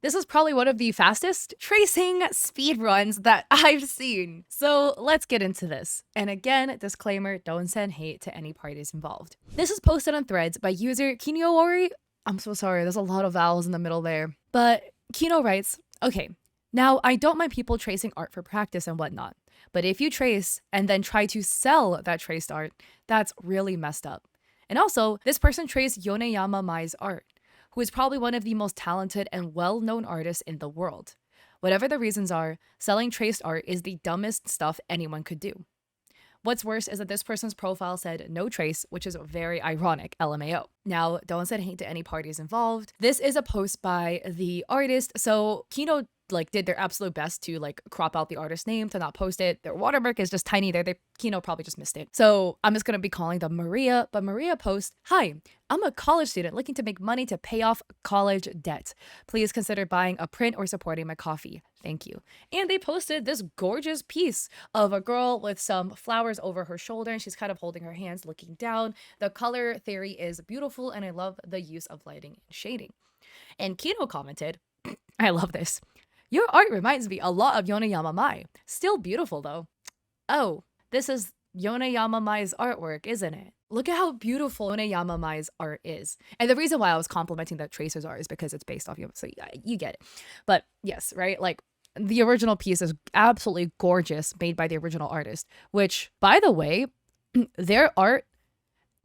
This is probably one of the fastest tracing speedruns that I've seen. So let's get into this. And again, disclaimer, don't send hate to any parties involved. This is posted on Threads by user Kinowori. I'm so sorry, there's a lot of vowels in the middle there. But Kino writes, okay, now I don't mind people tracing art for practice and whatnot. But if you trace and then try to sell that traced art, that's really messed up. And also, this person traced Yoneyama Mai's art, who is probably one of the most talented and well-known artists in the world. Whatever the reasons are, selling traced art is the dumbest stuff anyone could do. What's worse is that this person's profile said no trace, which is very ironic, LMAO. Now, don't send hate to any parties involved. This is a post by the artist, so Kino did their absolute best to crop out the artist's name to not post it. Their watermark is just tiny there. Kino probably just missed it. So I'm just gonna be calling them Maria, but Maria posts, "Hi, I'm a college student looking to make money to pay off college debt. Please consider buying a print or supporting my coffee. Thank you." And they posted this gorgeous piece of a girl with some flowers over her shoulder, and she's kind of holding her hands looking down. The color theory is beautiful, and I love the use of lighting and shading. And Kino commented, I love this. "Your art reminds me a lot of Yoneyama Mai. Still beautiful though." Oh, this is Yoneyama Mai's artwork, isn't it? Look at how beautiful Yoneyama Mai's art is. And the reason why I was complimenting that Tracer's art is because it's based off so you get it. But yes, right? The original piece is absolutely gorgeous, made by the original artist, which, by the way, their art,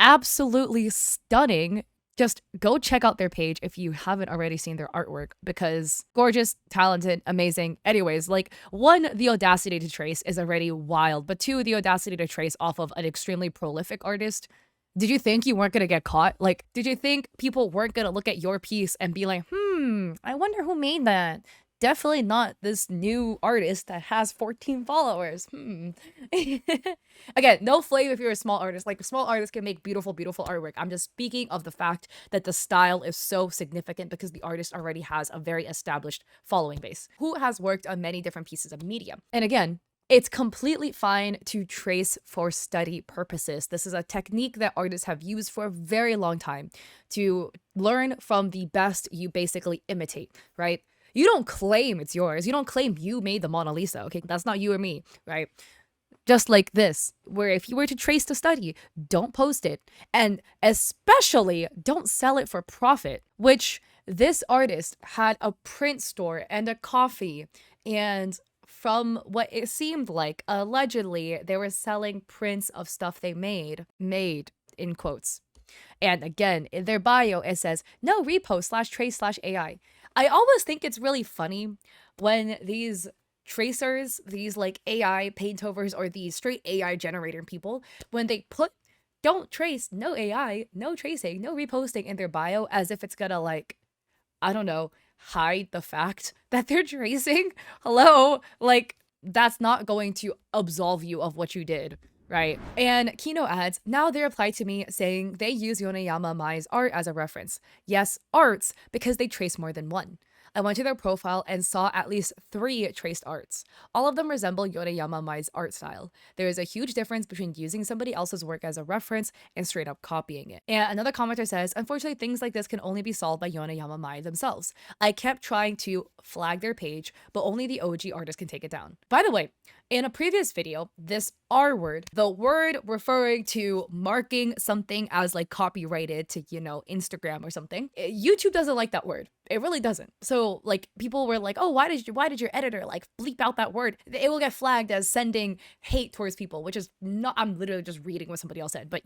absolutely stunning. Just go check out their page if you haven't already seen their artwork, because gorgeous, talented, amazing. Anyways, one, the audacity to trace is already wild, but two, the audacity to trace off of an extremely prolific artist. Did you think you weren't gonna get caught? Did you think people weren't gonna look at your piece and be like, I wonder who made that? Definitely not this new artist that has 14 followers. Again, no flame if you're a small artist. Small artists can make beautiful, beautiful artwork. I'm just speaking of the fact that the style is so significant because the artist already has a very established following base who has worked on many different pieces of media. And again, it's completely fine to trace for study purposes. This is a technique that artists have used for a very long time to learn from the best you basically imitate, right? You don't claim it's yours. You don't claim you made the Mona Lisa, okay? That's not you or me, right? Just like this, where if you were to trace the study, don't post it. And especially don't sell it for profit, which this artist had a print store and a coffee. And from what it seemed like, allegedly, they were selling prints of stuff they made in quotes. And again, in their bio, it says, no repost /trace/AI. I always think it's really funny when these tracers, these AI paintovers or these straight AI generator people, when they put don't trace, no AI, no tracing, no reposting in their bio as if it's gonna I don't know, hide the fact that they're tracing. Hello? That's not going to absolve you of what you did. Right. And Kino adds, now they reply to me saying they use Yoneyama Mai's art as a reference. Yes, arts, because they trace more than one. I went to their profile and saw at least 3 traced arts. All of them resemble Yoneyama Mai's art style. There is a huge difference between using somebody else's work as a reference and straight up copying it. And another commenter says, unfortunately, things like this can only be solved by Yoneyama Mai themselves. I kept trying to flag their page, but only the OG artist can take it down. By the way, in a previous video, this R word, the word referring to marking something as copyrighted to, Instagram or something, YouTube doesn't like that word. It really doesn't. So people were like, oh, why did your editor bleep out that word? It will get flagged as sending hate towards people, which is not, I'm literally just reading what somebody else said, but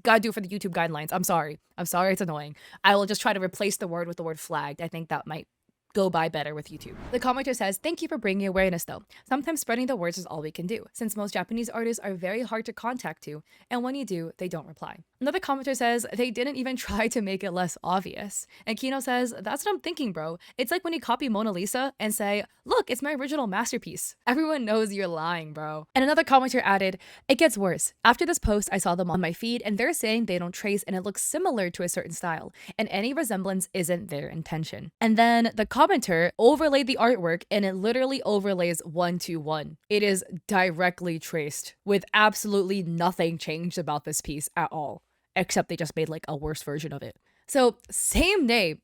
gotta do it for the YouTube guidelines. I'm sorry, it's annoying. I will just try to replace the word with the word flagged. I think that might go by better with YouTube. The commenter says, thank you for bringing awareness though. Sometimes spreading the words is all we can do, since most Japanese artists are very hard to contact to, and when you do, they don't reply. Another commenter says, they didn't even try to make it less obvious. And Kino says, that's what I'm thinking, bro. It's like when you copy Mona Lisa and say, look, it's my original masterpiece. Everyone knows you're lying, bro. And another commenter added, it gets worse. After this post, I saw them on my feed and they're saying they don't trace and it looks similar to a certain style, and any resemblance isn't their intention. And then the commenter overlaid the artwork and it literally overlays 1-to-1. It is directly traced with absolutely nothing changed about this piece at all, except they just made a worse version of it. So same day,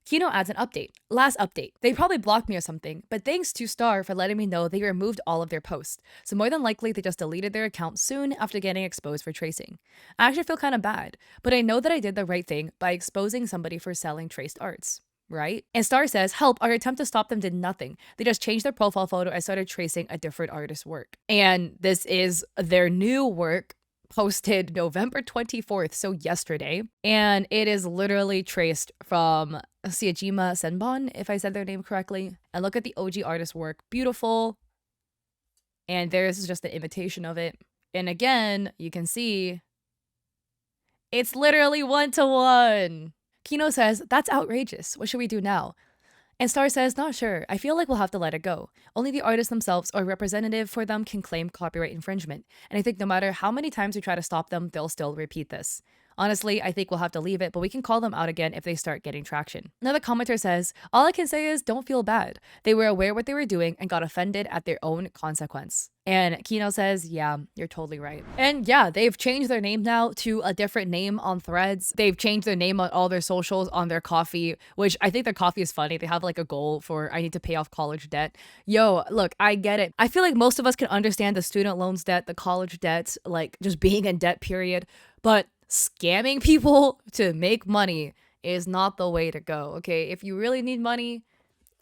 Kino adds an update. Last update. They probably blocked me or something, but thanks to Star for letting me know they removed all of their posts. So more than likely they just deleted their account soon after getting exposed for tracing. I actually feel kind of bad, but I know that I did the right thing by exposing somebody for selling traced arts. Right? And Star says, help, our attempt to stop them did nothing. They just changed their profile photo and started tracing a different artist's work. And this is their new work posted November 24th, so yesterday. And it is literally traced from Siajima Senbon, if I said their name correctly. And look at the OG artist work. Beautiful. And there's just an imitation of it. And again, you can see it's literally 1-to-1. Kino says, that's outrageous. What should we do now? And Star says, not sure. I feel like we'll have to let it go. Only the artists themselves or a representative for them can claim copyright infringement. And I think no matter how many times we try to stop them, they'll still repeat this. Honestly, I think we'll have to leave it, but we can call them out again if they start getting traction. Another commenter says, all I can say is don't feel bad. They were aware what they were doing and got offended at their own consequence. And Kino says, yeah, you're totally right. And yeah, they've changed their name now to a different name on Threads. They've changed their name on all their socials, on their coffee, which I think their coffee is funny. They have like a goal for, I need to pay off college debt. Yo, look, I get it. I feel like most of us can understand the student loans debt, the college debt, like just being in debt, period. But scamming people to make money is not the way to go, okay? If you really need money,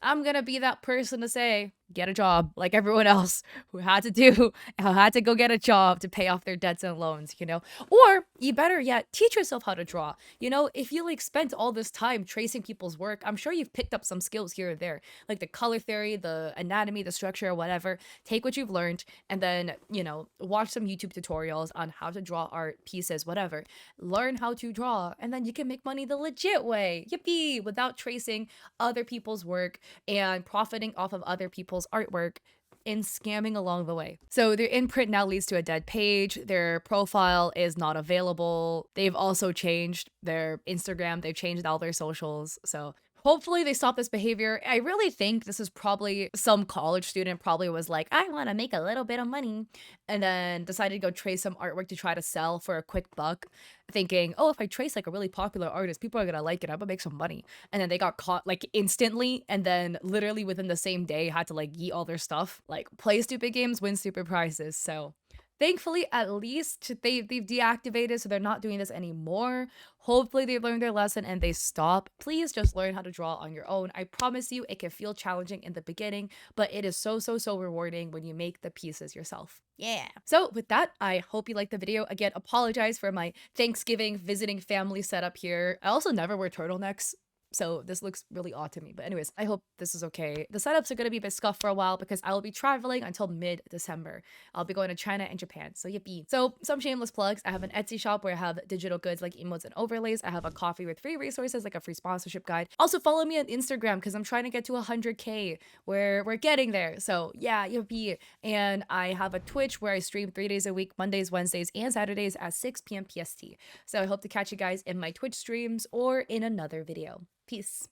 I'm gonna be that person to say, get a job like everyone else who had to go get a job to pay off their debts and loans, you know? Or you better yet, teach yourself how to draw. You know, if you like spent all this time tracing people's work, I'm sure you've picked up some skills here or there, like the color theory, the anatomy, the structure, or whatever. Take what you've learned and then, you know, watch some YouTube tutorials on how to draw art pieces, whatever. Learn how to draw, and then you can make money the legit way. Yippee! Without tracing other people's work and profiting off of other people's artwork and scamming along the way. So their imprint now leads to a dead page. Their profile is not available. They've also changed their Instagram. They've changed all their socials. So hopefully they stop this behavior. I really think this is probably some college student probably was like, I want to make a little bit of money, and then decided to go trace some artwork to try to sell for a quick buck, thinking, oh, if I trace like a really popular artist, people are gonna like it. I'm gonna make some money. And then they got caught like instantly, and then literally within the same day had to like yeet all their stuff. Like, play stupid games, win stupid prizes. So thankfully, at least they've deactivated, so they're not doing this anymore. Hopefully they learned their lesson and they stop. Please just learn how to draw on your own. I promise you, it can feel challenging in the beginning, but it is so rewarding when you make the pieces yourself. Yeah. So with that, I hope you liked the video. Again, apologize for my Thanksgiving visiting family setup here. I also never wear turtlenecks, so this looks really odd to me. But anyways, I hope this is okay. The setups are going to be a bit scuffed for a while because I will be traveling until mid-December. I'll be going to China and Japan, so yippee. So some shameless plugs. I have an Etsy shop where I have digital goods like emotes and overlays. I have a coffee with free resources like a free sponsorship guide. Also follow me on Instagram because I'm trying to get to 100K where we're getting there. So yeah, yippee. And I have a Twitch where I stream 3 days a week, Mondays, Wednesdays, and Saturdays at 6 p.m. PST. So I hope to catch you guys in my Twitch streams or in another video. Peace.